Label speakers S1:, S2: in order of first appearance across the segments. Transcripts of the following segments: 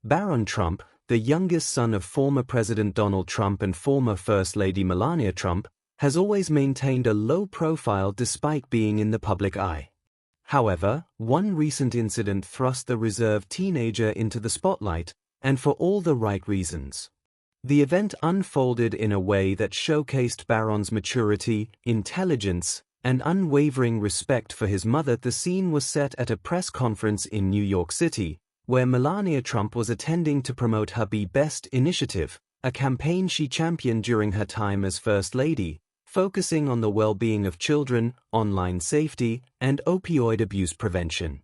S1: Barron Trump, the youngest son of former President Donald Trump and former First Lady Melania Trump, has always maintained a low profile despite being in the public eye. However, one recent incident thrust the reserved teenager into the spotlight, and for all the right reasons. The event unfolded in a way that showcased Barron's maturity, intelligence, and unwavering respect for his mother. The scene was set at a press conference in New York City, where Melania Trump was attending to promote her Be Best initiative, a campaign she championed during her time as First Lady, focusing on the well-being of children, online safety, and opioid abuse prevention.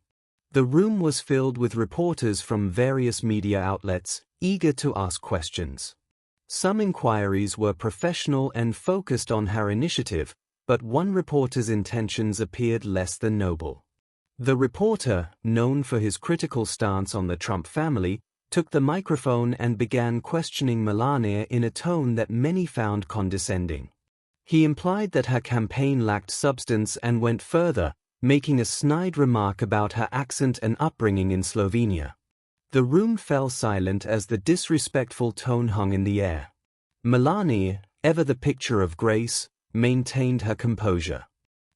S1: The room was filled with reporters from various media outlets, eager to ask questions. Some inquiries were professional and focused on her initiative, but one reporter's intentions appeared less than noble. The reporter, known for his critical stance on the Trump family, took the microphone and began questioning Melania in a tone that many found condescending. He implied that her campaign lacked substance and went further, making a snide remark about her accent and upbringing in Slovenia. The room fell silent as the disrespectful tone hung in the air. Melania, ever the picture of grace, maintained her composure.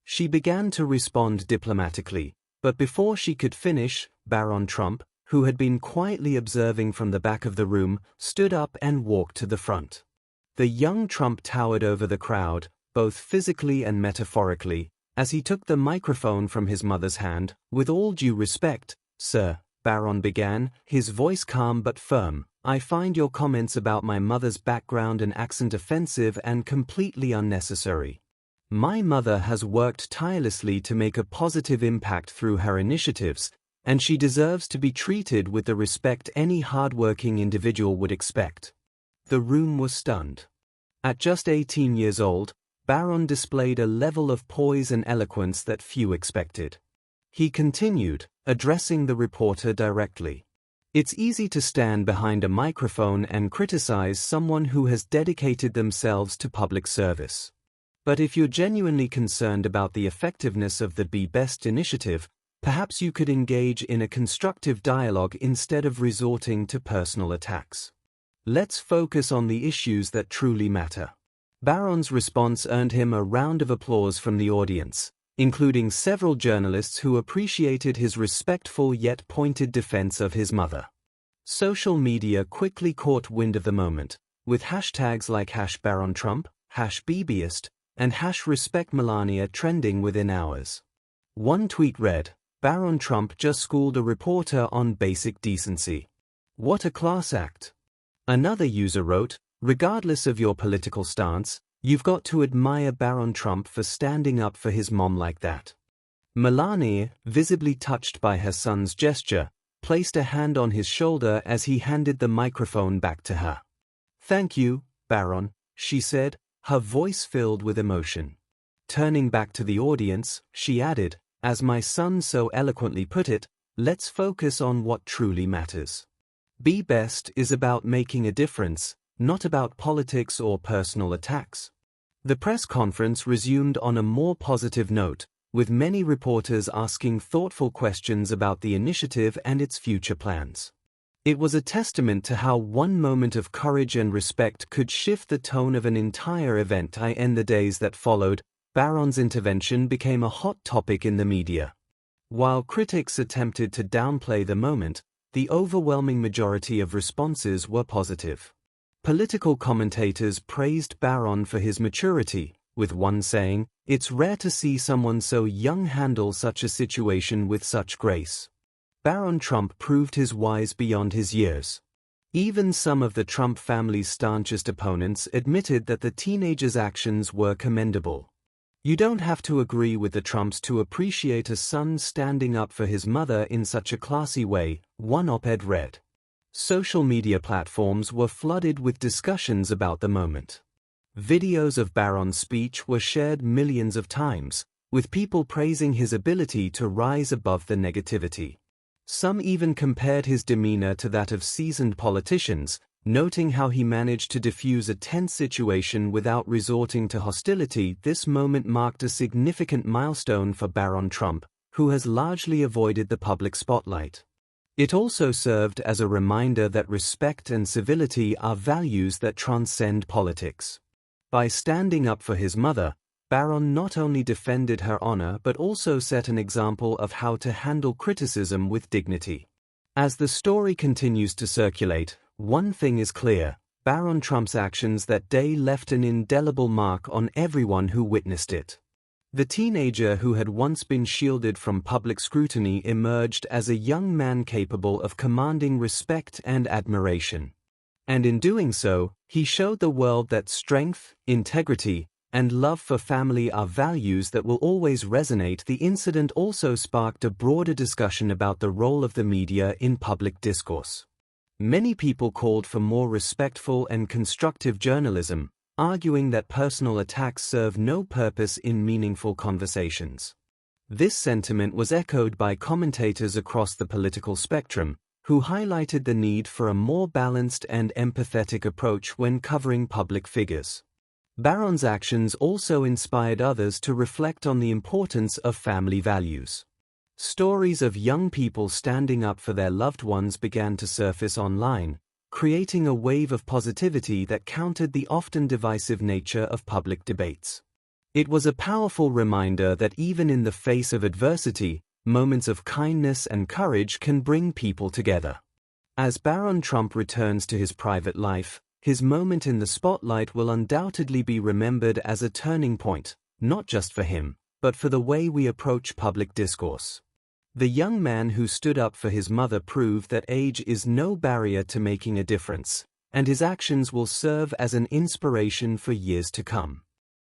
S1: She began to respond diplomatically, but before she could finish, Barron Trump, who had been quietly observing from the back of the room, stood up and walked to the front. The young Trump towered over the crowd, both physically and metaphorically, as he took the microphone from his mother's hand. "With all due respect, sir," Barron began, his voice calm but firm, "I find your comments about my mother's background and accent offensive and completely unnecessary. My mother has worked tirelessly to make a positive impact through her initiatives, and she deserves to be treated with the respect any hardworking individual would expect." The room was stunned. At just 18 years old, Barron displayed a level of poise and eloquence that few expected. He continued, addressing the reporter directly. "It's easy to stand behind a microphone and criticize someone who has dedicated themselves to public service. But if you're genuinely concerned about the effectiveness of the Be Best initiative, perhaps you could engage in a constructive dialogue instead of resorting to personal attacks. Let's focus on the issues that truly matter." Barron's response earned him a round of applause from the audience, including several journalists who appreciated his respectful yet pointed defense of his mother. Social media quickly caught wind of the moment, with hashtags like #BarronTrump, #BeBest, and #RespectMelania trending within hours. One tweet read, "Barron Trump just schooled a reporter on basic decency. What a class act." Another user wrote, "Regardless of your political stance, you've got to admire Barron Trump for standing up for his mom like that." Melania, visibly touched by her son's gesture, placed a hand on his shoulder as he handed the microphone back to her. "Thank you, Barron," she said, her voice filled with emotion. Turning back to the audience, she added, "As my son so eloquently put it, let's focus on what truly matters. Be Best is about making a difference, not about politics or personal attacks." The press conference resumed on a more positive note, with many reporters asking thoughtful questions about the initiative and its future plans. It was a testament to how one moment of courage and respect could shift the tone of an entire event. In the days that followed, Barron's intervention became a hot topic in the media. While critics attempted to downplay the moment, the overwhelming majority of responses were positive. Political commentators praised Barron for his maturity, with one saying, "It's rare to see someone so young handle such a situation with such grace." Barron Trump proved his wise beyond his years. Even some of the Trump family's staunchest opponents admitted that the teenager's actions were commendable. You don't have to agree with the Trumps to appreciate a son standing up for his mother in such a classy way, one op-ed read. Social media platforms were flooded with discussions about the moment. Videos of Barron's speech were shared millions of times, with people praising his ability to rise above the negativity. Some even compared his demeanor to that of seasoned politicians, noting how he managed to diffuse a tense situation without resorting to hostility. This moment marked a significant milestone for Barron Trump, who has largely avoided the public spotlight. It also served as a reminder that respect and civility are values that transcend politics. By standing up for his mother, Barron not only defended her honor but also set an example of how to handle criticism with dignity. As the story continues to circulate, one thing is clear: Barron Trump's actions that day left an indelible mark on everyone who witnessed it. The teenager who had once been shielded from public scrutiny emerged as a young man capable of commanding respect and admiration. And in doing so, he showed the world that strength, integrity, and love for family are values that will always resonate. The incident also sparked a broader discussion about the role of the media in public discourse. Many people called for more respectful and constructive journalism, arguing that personal attacks serve no purpose in meaningful conversations. This sentiment was echoed by commentators across the political spectrum, who highlighted the need for a more balanced and empathetic approach when covering public figures. Barron's actions also inspired others to reflect on the importance of family values. Stories of young people standing up for their loved ones began to surface online, creating a wave of positivity that countered the often divisive nature of public debates. It was a powerful reminder that even in the face of adversity, moments of kindness and courage can bring people together. As Barron Trump returns to his private life, his moment in the spotlight will undoubtedly be remembered as a turning point, not just for him, but for the way we approach public discourse. The young man who stood up for his mother proved that age is no barrier to making a difference, and his actions will serve as an inspiration for years to come.